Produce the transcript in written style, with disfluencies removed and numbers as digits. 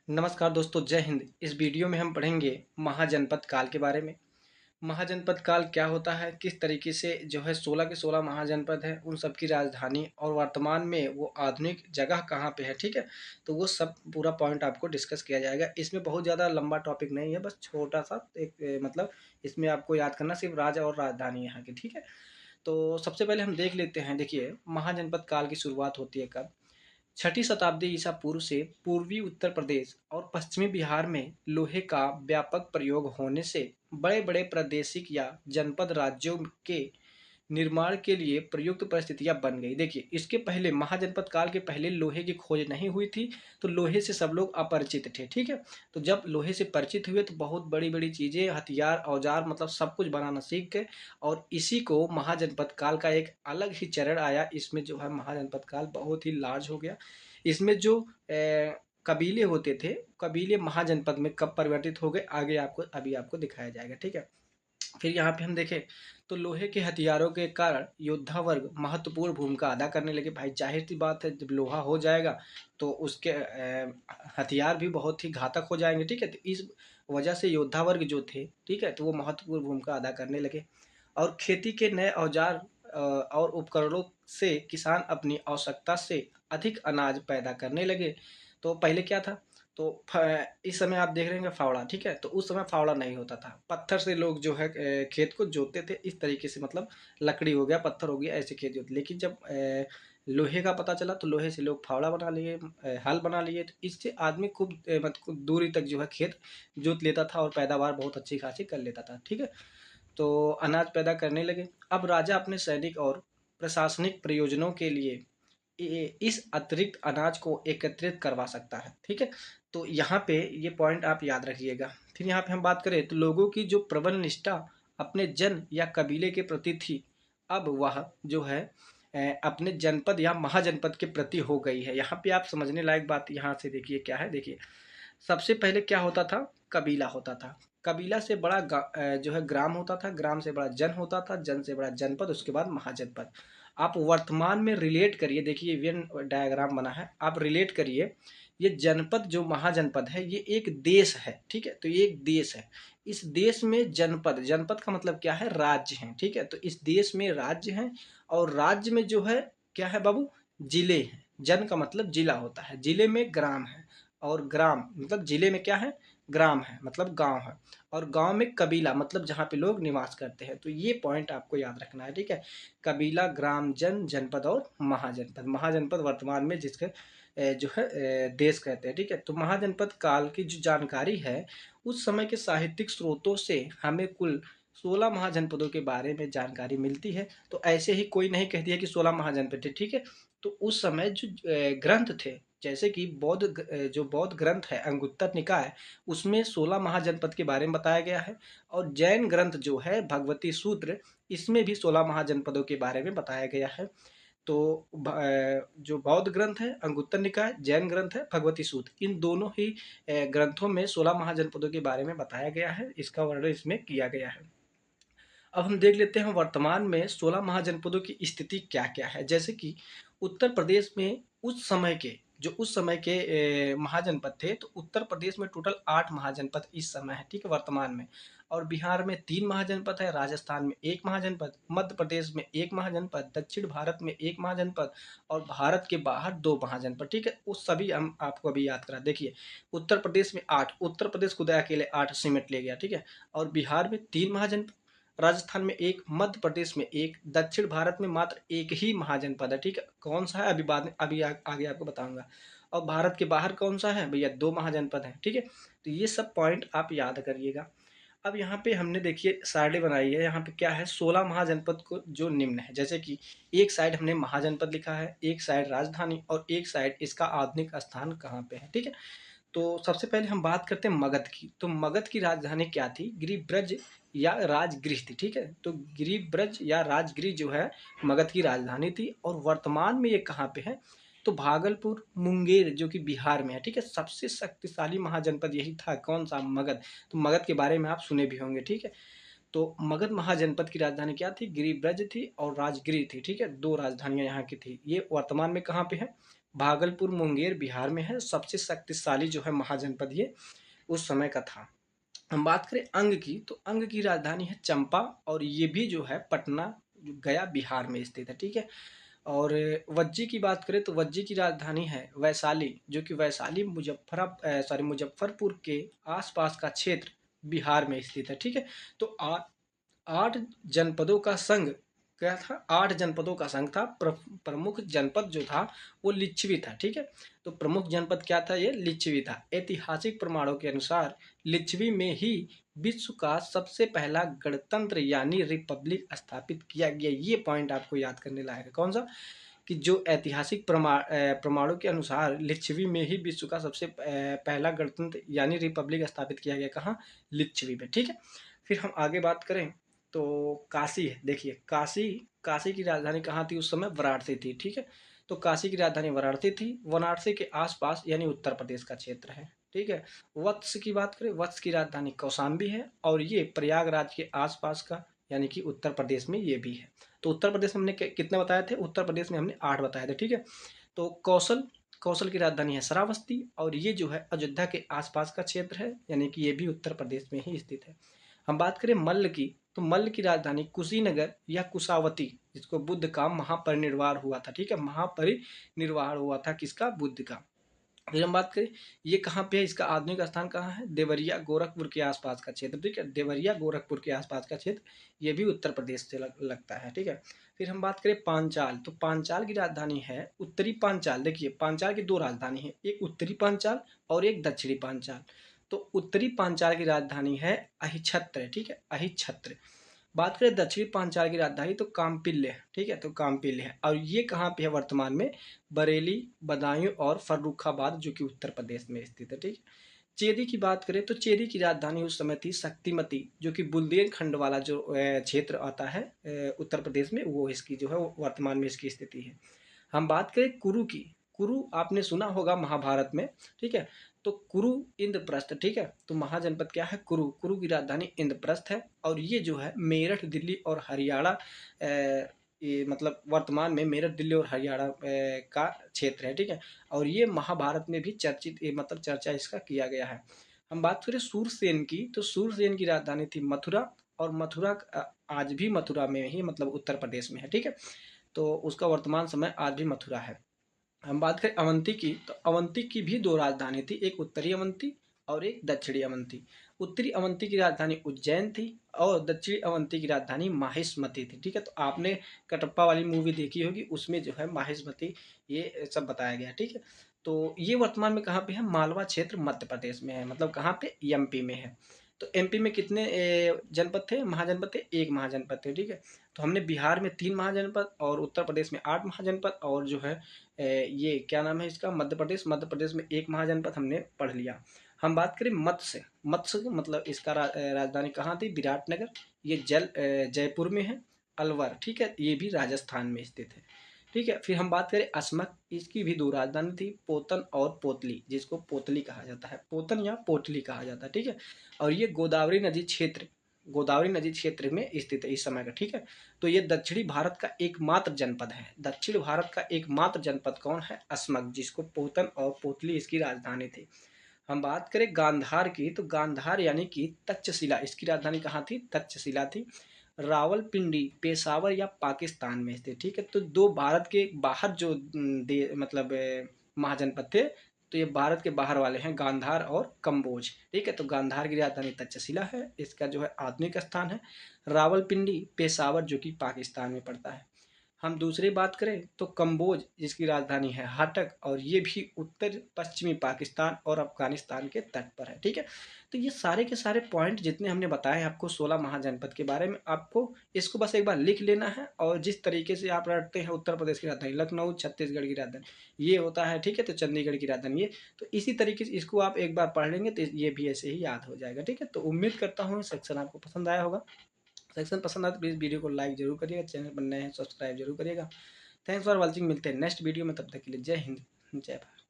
नमस्कार दोस्तों, जय हिंद। इस वीडियो में हम पढ़ेंगे महाजनपद काल के बारे में। महाजनपद काल क्या होता है, किस तरीके से जो है 16 के 16 महाजनपद है, उन सब की राजधानी और वर्तमान में वो आधुनिक जगह कहाँ पे है, ठीक है। तो वो सब पूरा पॉइंट आपको डिस्कस किया जाएगा। इसमें बहुत ज़्यादा लंबा टॉपिक नहीं है, बस छोटा सा एक मतलब इसमें आपको याद करना सिर्फ राज्य और राजधानी यहाँ की, ठीक है। तो सबसे पहले हम देख लेते हैं। देखिए, महाजनपद काल की शुरुआत होती है कब? छठी शताब्दी ईसा पूर्व से पूर्वी उत्तर प्रदेश और पश्चिमी बिहार में लोहे का व्यापक प्रयोग होने से बड़े बड़े प्रादेशिक या जनपद राज्यों के निर्माण के लिए प्रयुक्त परिस्थितियां बन गई। देखिए, इसके पहले महाजनपद काल के पहले लोहे की खोज नहीं हुई थी, तो लोहे से सब लोग अपरिचित थे, ठीक है। तो जब लोहे से परिचित हुए तो बहुत बड़ी बड़ी चीज़ें, हथियार, औजार, मतलब सब कुछ बनाना सीख गए। और इसी को महाजनपद काल का एक अलग ही चरण आया। इसमें जो है महाजनपद काल बहुत ही लार्ज हो गया। इसमें जो कबीले होते थे, कबीले महाजनपद में कब परिवर्तित हो गए, आगे आपको अभी आपको दिखाया जाएगा, ठीक है। फिर यहाँ पे हम देखें तो लोहे के हथियारों के कारण योद्धा वर्ग महत्वपूर्ण भूमिका अदा करने लगे। भाई जाहिर सी बात है, जब लोहा हो जाएगा तो उसके हथियार भी बहुत ही घातक हो जाएंगे, ठीक है। तो इस वजह से योद्धा वर्ग जो थे, ठीक है, तो वो महत्वपूर्ण भूमिका अदा करने लगे। और खेती के नए औजार और उपकरणों से किसान अपनी आवश्यकता से अधिक अनाज पैदा करने लगे। तो पहले क्या था? तो इस समय आप देख रहे हैं फावड़ा, ठीक है। तो उस समय फावड़ा नहीं होता था, पत्थर से लोग जो है खेत को जोतते थे इस तरीके से, मतलब लकड़ी हो गया, पत्थर हो गया, ऐसे खेत जोते। लेकिन जब लोहे का पता चला तो लोहे से लोग फावड़ा बना लिए, हल बना लिए। तो इससे आदमी खूब मतलब दूरी तक जो है खेत जोत लेता था और पैदावार बहुत अच्छी खासी कर लेता था, ठीक है। तो अनाज पैदा करने लगे। अब राजा अपने सैनिक और प्रशासनिक प्रयोजनों के लिए इस अतिरिक्त अनाज को एकत्रित करवा सकता है, ठीक है। तो यहाँ पे ये पॉइंट आप याद रखिएगा। फिर यहाँ पे हम बात करें तो लोगों की जो प्रबल निष्ठा अपने जन या कबीले के प्रति थी, अब वह जो है अपने जनपद या महाजनपद के प्रति हो गई है। यहाँ पे आप समझने लायक बात यहाँ से देखिए क्या है। देखिए, सबसे पहले क्या होता था? कबीला होता था। कबीला से बड़ा जो है ग्राम होता था, ग्राम से बड़ा जन होता था, जन से बड़ा जनपद, उसके बाद महाजनपद। आप वर्तमान में रिलेट करिए, देखिए वेन डायग्राम बना है, आप रिलेट करिए। ये जनपद जो महाजनपद है ये एक देश है, ठीक है। तो ये एक देश है। इस देश में जनपद, जनपद का मतलब क्या है? राज्य है, ठीक है। तो इस देश में राज्य है और राज्य में जो है क्या है बाबू? जिले हैं। जन का मतलब जिला होता है, जिले में ग्राम है और ग्राम मतलब जिले में क्या है? ग्राम है, मतलब गांव है। और गांव में कबीला, मतलब जहाँ पे लोग निवास करते हैं। तो ये पॉइंट आपको याद रखना है, ठीक है। कबीला, ग्राम, जन, जनपद और महाजनपद। महाजनपद वर्तमान में जिसके जो है देश कहते हैं, ठीक है। तो महाजनपद काल की जो जानकारी है, उस समय के साहित्यिक स्रोतों से हमें कुल 16 महाजनपदों के बारे में जानकारी मिलती है। तो ऐसे ही कोई नहीं कह दिया कि 16 महाजनपद थे, ठीक है। तो उस समय जो ग्रंथ थे, जैसे कि जो बौद्ध ग्रंथ है अंगुत्तर निकाय, उसमें 16 महाजनपद के बारे में बताया गया है। और जैन ग्रंथ जो है भगवती सूत्र, इसमें भी 16 महाजनपदों के बारे में बताया गया है। तो जो बौद्ध ग्रंथ है अंगुत्तर निकाय, जैन ग्रंथ है भगवती सूत्र, इन दोनों ही ग्रंथों में 16 महाजनपदों के बारे में बताया गया है, इसका वर्णन इसमें किया गया है। अब हम देख लेते हैं वर्तमान में 16 महाजनपदों की स्थिति क्या क्या है। जैसे कि उत्तर प्रदेश में उस समय के महाजनपद थे, तो उत्तर प्रदेश में टोटल 8 महाजनपद इस समय है, ठीक है, वर्तमान में। और बिहार में 3 महाजनपद है, राजस्थान में 1 महाजनपद, मध्य प्रदेश में 1 महाजनपद, दक्षिण भारत में 1 महाजनपद और भारत के बाहर 2 महाजनपद, ठीक है। उस सभी हम आपको अभी याद करा। देखिए, उत्तर प्रदेश में 8, उत्तर प्रदेश खुद अकेले 8 सिमट ले गया, ठीक है। और बिहार में 3 महाजनपद, राजस्थान में 1, मध्य प्रदेश में 1, दक्षिण भारत में मात्र 1 ही महाजनपद है, ठीक है। कौन सा है? अभी बाद में, अभी आगे आपको बताऊंगा। और भारत के बाहर कौन सा है भैया? 2 महाजनपद हैं, ठीक है। तो ये सब पॉइंट आप याद करिएगा। अब यहाँ पे हमने देखिए साइडें बनाई है। यहाँ पे क्या है? 16 महाजनपद को जो निम्न है, जैसे कि एक साइड हमने महाजनपद लिखा है, एक साइड राजधानी और एक साइड इसका आधुनिक स्थान कहाँ पे है, ठीक है। तो सबसे पहले हम बात करते हैं मगध की। तो मगध की राजधानी क्या थी? गिरिब्रज या राजगृह थी, ठीक है। तो गिरिब्रज या राजगृह जो है मगध की राजधानी थी। और वर्तमान में ये कहाँ पे है? तो भागलपुर, मुंगेर, जो कि बिहार में है, ठीक है। सबसे शक्तिशाली महाजनपद यही था, कौन सा? मगध। तो मगध के बारे में आप सुने भी होंगे, ठीक है। तो मगध महाजनपद की राजधानी क्या थी? गिरिब्रज थी और राजगृह थी, ठीक है। 2 राजधानियां यहाँ की थी। ये वर्तमान में कहाँ पे है? भागलपुर मुंगेर बिहार में है। सबसे शक्तिशाली जो है महाजनपद ये उस समय का था। हम बात करें अंग की, तो अंग की राजधानी है चंपा, और ये भी जो है पटना गया बिहार में स्थित है, ठीक है। और वज्जी की बात करें तो वज्जी की राजधानी है वैशाली, जो कि वैशाली मुजफ्फरपुर के आसपास का क्षेत्र बिहार में स्थित है, ठीक है। तो 8 जनपदों का संघ क्या था, 8 जनपदों का संघ था। प्रमुख जनपद जो था वो लिच्छवी था, ठीक है। तो प्रमुख जनपद क्या था, ये लिच्छवी था। ऐतिहासिक प्रमाणों के अनुसार लिच्छवी में ही विश्व का सबसे पहला गणतंत्र यानी रिपब्लिक स्थापित किया गया। ये पॉइंट आपको याद करने लायक है। कौन सा, कि जो ऐतिहासिक प्रमाणों के अनुसार लिच्छवी में ही विश्व का सबसे पहला गणतंत्र यानी रिपब्लिक स्थापित किया गया। कहाँ, लिच्छवी में, ठीक है। फिर हम आगे बात करें तो काशी है। देखिए काशी, काशी की राजधानी कहाँ थी उस समय, वाराणसी थी, ठीक है। तो काशी की राजधानी वाराणसी थी। वाराणसी के आसपास यानी उत्तर प्रदेश का क्षेत्र है, ठीक है। वत्स की बात करें, वत्स की राजधानी कौशाम्बी है, और ये प्रयागराज के आसपास का यानी कि उत्तर प्रदेश में ये भी है। तो उत्तर प्रदेश में हमने कितने बताए थे, उत्तर प्रदेश में हमने 8 बताए थे, ठीक है। तो कौशल, कौशल की राजधानी है श्रावस्ती, और ये जो है अयोध्या के आसपास का क्षेत्र है, यानी कि ये भी उत्तर प्रदेश में ही स्थित है। हम बात करें मल्ल की, तो मल्ल की राजधानी कुशीनगर या कुशावती, जिसको बुद्ध का महापरिनिर्वाण हुआ था, ठीक है। महापरिनिर्वाण हुआ था किसका, बुद्ध का। फिर हम बात करें ये कहाँ पे है, इसका आधुनिक स्थान कहाँ है, देवरिया गोरखपुर के आसपास का क्षेत्र, ठीक है। देवरिया गोरखपुर के आसपास का क्षेत्र, ये भी उत्तर प्रदेश से लगता है, ठीक है। फिर हम बात करें पांचाल, तो पांचाल की राजधानी है उत्तरी पांचाल। देखिए पांचाल की 2 राजधानी है, एक उत्तरी पांचाल और एक दक्षिणी पांचाल। तो उत्तरी पांचाल की राजधानी है अहिच्छत्र, ठीक है, अहिच्छत्र। बात करें दक्षिणी पांचाल की राजधानी तो कामपिल्य है, ठीक है। तो कामपिल्य है, और ये कहाँ पे है वर्तमान में, बरेली, बदायूं और फर्रुखाबाद, जो कि उत्तर प्रदेश में स्थित है, ठीक है। चेदी की बात करें तो चेदी की राजधानी उस समय थी शक्तिमती, जो कि बुंदेलखंड वाला जो क्षेत्र आता है उत्तर प्रदेश में, वो इसकी जो है वर्तमान में इसकी स्थिति है। हम बात करें कुरु की, कुरु आपने सुना होगा महाभारत में, ठीक है। तो कुरु इंद्रप्रस्थ, ठीक है। तो महाजनपद क्या है, कुरु, कुरु की राजधानी इंद्रप्रस्थ है, और ये जो है मेरठ, दिल्ली और हरियाणा ये मतलब वर्तमान में मेरठ, दिल्ली और हरियाणा का क्षेत्र है, ठीक है। और ये महाभारत में भी चर्चित मतलब चर्चा इसका किया गया है। हम बात करें सूरसेन की, तो सूरसेन की राजधानी थी मथुरा, और मथुरा आज भी मथुरा में ही मतलब उत्तर प्रदेश में है, ठीक है। तो उसका वर्तमान समय आज भी मथुरा है। हम बात करें अवंती की, तो अवंती की भी 2 राजधानी थी, एक उत्तरी अवंती और एक दक्षिणी अवंती। उत्तरी अवंती की राजधानी उज्जैन थी, और दक्षिणी अवंती की राजधानी माहिष्मती थी, ठीक है। तो आपने कटप्पा वाली मूवी देखी होगी, उसमें जो है माहिष्मती ये सब बताया गया, ठीक है। तो ये वर्तमान में कहाँ पे है, मालवा क्षेत्र मध्य प्रदेश में है, मतलब कहाँ पे, एमपी में है। तो एमपी में कितने जनपद थे, महाजनपद थे, 1 महाजनपद थे, ठीक है। तो हमने बिहार में 3 महाजनपद और उत्तर प्रदेश में 8 महाजनपद, और जो है ये क्या नाम है इसका, मध्य प्रदेश में 1 महाजनपद हमने पढ़ लिया। हम बात करें मत्स्य, मत्स्य मतलब इसका राजधानी कहाँ थी, विराटनगर, ये जयपुर में है। अलवर, ठीक है, ये भी राजस्थान में स्थित है, ठीक है। फिर हम बात करें अस्मक, इसकी भी 2 राजधानी थी, पोतन और पोतली, जिसको पोतली कहा जाता है, पोतन या पोटली कहा जाता है, ठीक है। और ये गोदावरी नदी क्षेत्र, गोदावरी नदी क्षेत्र में स्थित है इस समय का, ठीक है। तो ये दक्षिणी भारत का एकमात्र जनपद है, दक्षिण भारत का एकमात्र जनपद कौन है, अस्मक, जिसको पोतन और पोतली इसकी राजधानी थी। हम बात करें गांधार की, तो गांधार यानी कि तक्षशिला, इसकी राजधानी कहाँ थी, तक्षशिला थी। रावलपिंडी पेशावर या पाकिस्तान में स्थित, ठीक है। तो 2 भारत के बाहर जो मतलब महाजनपद थे, तो ये भारत के बाहर वाले हैं, गांधार और कंबोज, ठीक है। तो गांधार की राजधानी तक्षशिला है, इसका जो है आधुनिक स्थान है रावलपिंडी पेशावर, जो कि पाकिस्तान में पड़ता है। हम दूसरी बात करें तो कंबोज, जिसकी राजधानी है हाटक, और ये भी उत्तर पश्चिमी पाकिस्तान और अफगानिस्तान के तट पर है, ठीक है। तो ये सारे के सारे पॉइंट जितने हमने बताए आपको 16 महाजनपद के बारे में, आपको इसको बस एक बार लिख लेना है, और जिस तरीके से आप रटते हैं उत्तर प्रदेश की राजधानी लखनऊ, छत्तीसगढ़ की राजधानी ये होता है, ठीक है। तो चंडीगढ़ की राजधानी ये, तो इसी तरीके से इसको आप एक बार पढ़ लेंगे तो ये भी ऐसे ही याद हो जाएगा, ठीक है। तो उम्मीद करता हूँ सेक्शन आपको पसंद आया होगा। सेक्शन पसंद आए तो प्लीज़ वीडियो को लाइक जरूर करिएगा, चैनल पर नए हैं सब्सक्राइब जरूर करिएगा। थैंक्स फॉर वॉचिंग, मिलते हैं नेक्स्ट वीडियो में, तब तक के लिए जय हिंद, जय भारत।